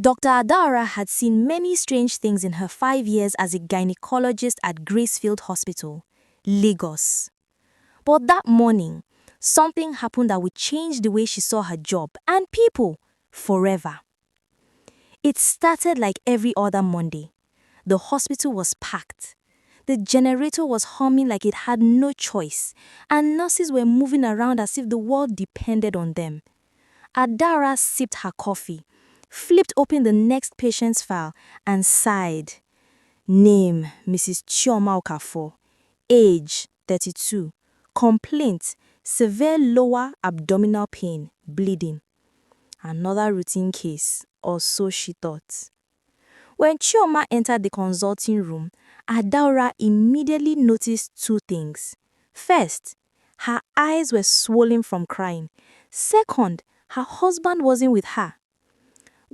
Dr. Adara had seen many strange things in her 5 years as a gynecologist at Gracefield Hospital, Lagos. But that morning, something happened that would change the way she saw her job and people forever. It started like every other Monday. The hospital was packed. The generator was humming like it had no choice, and nurses were moving around as if the world depended on them. Adara sipped her coffee, flipped open the next patient's file, and sighed. Name, Mrs. Chioma Okafor. Age, 32. Complaint, severe lower abdominal pain, bleeding. Another routine case, or so she thought. When Chioma entered the consulting room, Adaora immediately noticed two things. First, her eyes were swollen from crying. Second, her husband wasn't with her.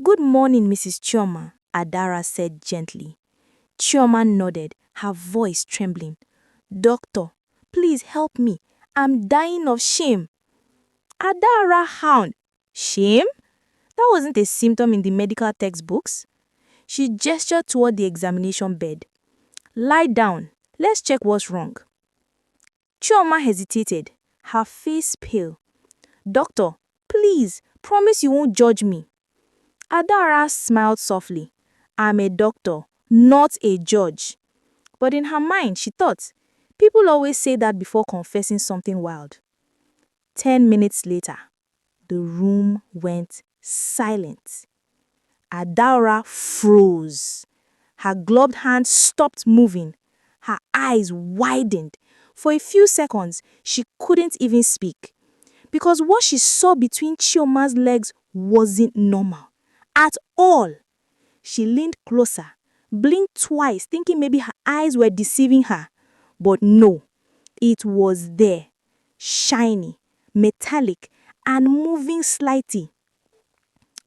Good morning, Mrs. Chioma, Adara said gently. Chioma nodded, her voice trembling. Doctor, please help me. I'm dying of shame. Adara hound. Shame? That wasn't a symptom in the medical textbooks. She gestured toward the examination bed. Lie down. Let's check what's wrong. Chioma hesitated, her face pale. Doctor, please, promise you won't judge me. Adara smiled softly. I'm a doctor, not a judge. But in her mind, she thought, people always say that before confessing something wild. 10 minutes later, the room went silent. Adara froze. Her gloved hand stopped moving. Her eyes widened. For a few seconds, she couldn't even speak. Because what she saw between Chioma's legs wasn't normal. At all. She leaned closer, blinked twice, thinking maybe her eyes were deceiving her. But no, it was there. Shiny, metallic, and moving slightly.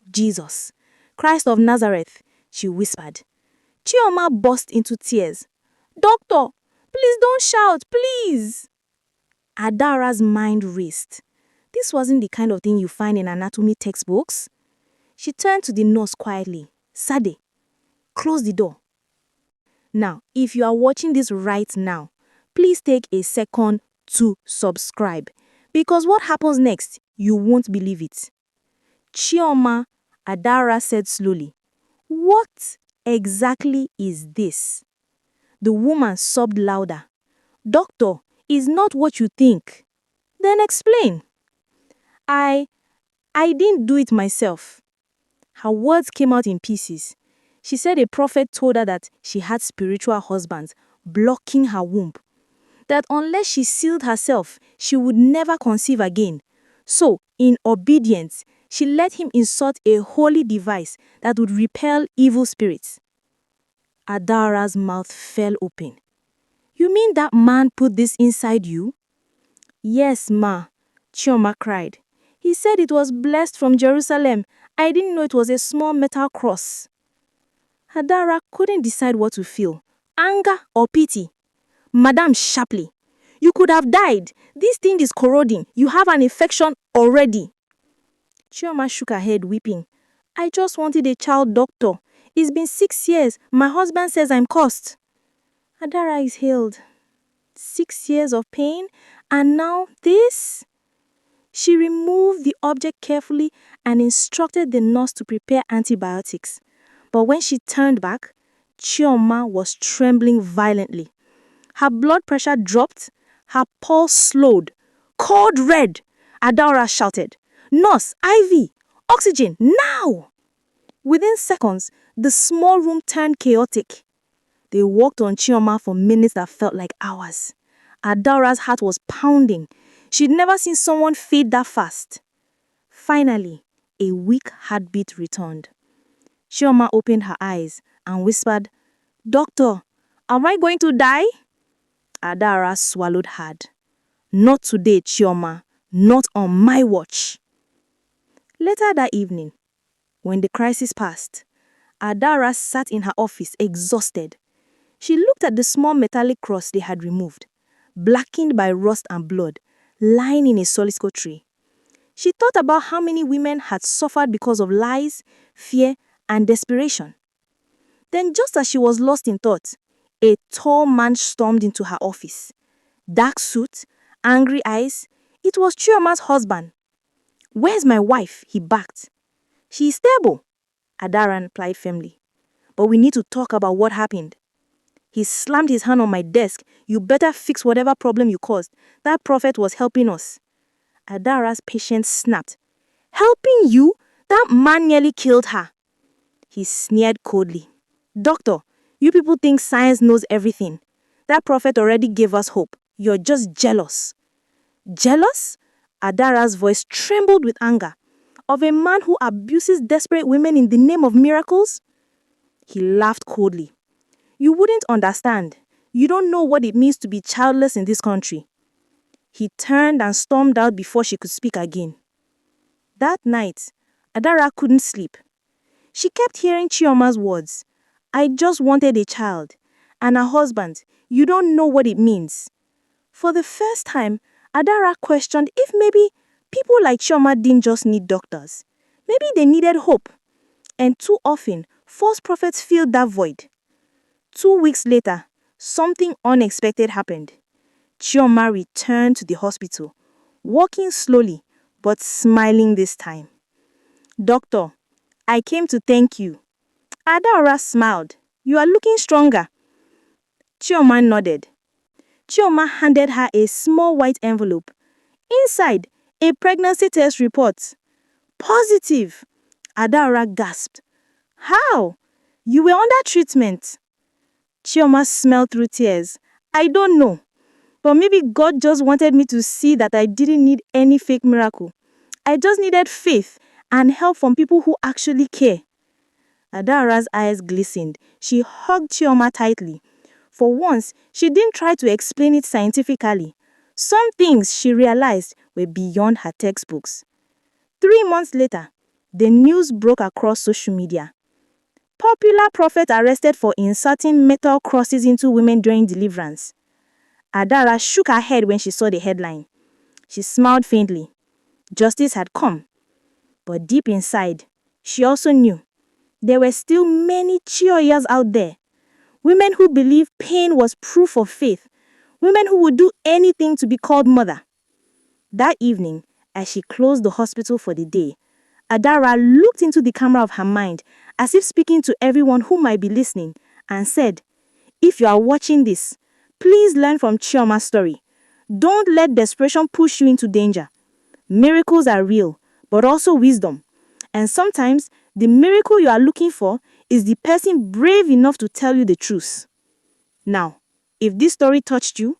Jesus, Christ of Nazareth, she whispered. Chioma burst into tears. Doctor, please don't shout, please. Adara's mind raced. This wasn't the kind of thing you find in anatomy textbooks. She turned to the nurse quietly. Sade, close the door. Now, if you are watching this right now, please take a second to subscribe. Because what happens next, you won't believe it. Chioma, Adara said slowly. What exactly is this? The woman sobbed louder. Doctor, it's not what you think. Then explain. I didn't do it myself. Her words came out in pieces. She said a prophet told her that she had spiritual husbands blocking her womb. That unless she sealed herself, she would never conceive again. So, in obedience, she let him insert a holy device that would repel evil spirits. Adara's mouth fell open. You mean that man put this inside you? Yes, ma, Chioma cried. He said it was blessed from Jerusalem. I didn't know it was a small metal cross. Adara couldn't decide what to feel, anger or pity. Madam, sharply. You could have died. This thing is corroding. You have an infection already. Chioma shook her head, weeping. I just wanted a child doctor. It's been 6 years. My husband says I'm cursed. Adara exhaled. 6 years of pain, and now this? She removed the object carefully and instructed the nurse to prepare antibiotics. But when she turned back, Chioma was trembling violently. Her blood pressure dropped, her pulse slowed. Cold red! Adara shouted. Nurse, IV! Oxygen, now! Within seconds, the small room turned chaotic. They worked on Chioma for minutes that felt like hours. Adara's heart was pounding. She'd never seen someone fade that fast. Finally, a weak heartbeat returned. Chioma opened her eyes and whispered, Doctor, am I going to die? Adara swallowed hard. Not today, Chioma. Not on my watch. Later that evening, when the crisis passed, Adara sat in her office exhausted. She looked at the small metallic cross they had removed, blackened by rust and blood, lying in a Solisco tree. She thought about how many women had suffered because of lies, fear, and desperation. Then, just as she was lost in thought, a tall man stormed into her office. Dark suit, angry eyes. It was Chioma's husband. "Where's my wife?" he barked. "She is stable," Adara replied firmly. "But we need to talk about what happened." He slammed his hand on my desk. "You better fix whatever problem you caused. That prophet was helping us." Adara's patience snapped. "Helping you? That man nearly killed her." He sneered coldly. "Doctor, you people think science knows everything. That prophet already gave us hope. You're just jealous." "Jealous?" Adara's voice trembled with anger. "Of a man who abuses desperate women in the name of miracles?" He laughed coldly. "You wouldn't understand. You don't know what it means to be childless in this country." He turned and stormed out before she could speak again. That night, Adara couldn't sleep. She kept hearing Chioma's words. "I just wanted a child. And a husband. You don't know what it means." For the first time, Adara questioned if maybe people like Chioma didn't just need doctors. Maybe they needed hope. And too often, false prophets filled that void. 2 weeks later, something unexpected happened. Chioma returned to the hospital, walking slowly, but smiling this time. "Doctor, I came to thank you." Adara smiled. "You are looking stronger." Chioma nodded. Chioma handed her a small white envelope. Inside, a pregnancy test report. "Positive!" Adara gasped. "How? You were under treatment." Chioma smiled through tears. "I don't know. But maybe God just wanted me to see that I didn't need any fake miracle. I just needed faith and help from people who actually care." Adara's eyes glistened. She hugged Chioma tightly. For once, she didn't try to explain it scientifically. Some things she realized were beyond her textbooks. 3 months later, the news broke across social media. Popular prophet arrested for inserting metal crosses into women during deliverance. Adara shook her head when she saw the headline. She smiled faintly. Justice had come. But deep inside, she also knew there were still many Chioyas out there. Women who believed pain was proof of faith. Women who would do anything to be called mother. That evening, as she closed the hospital for the day, Adara looked into the camera of her mind, as if speaking to everyone who might be listening, and said, "If you are watching this, please learn from Chioma's story. Don't let desperation push you into danger. Miracles are real, but also wisdom. And sometimes, the miracle you are looking for is the person brave enough to tell you the truth." Now, if this story touched you,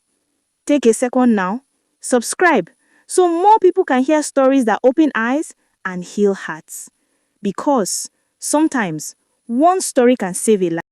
take a second now, subscribe, so more people can hear stories that open eyes and heal hearts. Because sometimes one story can save a life.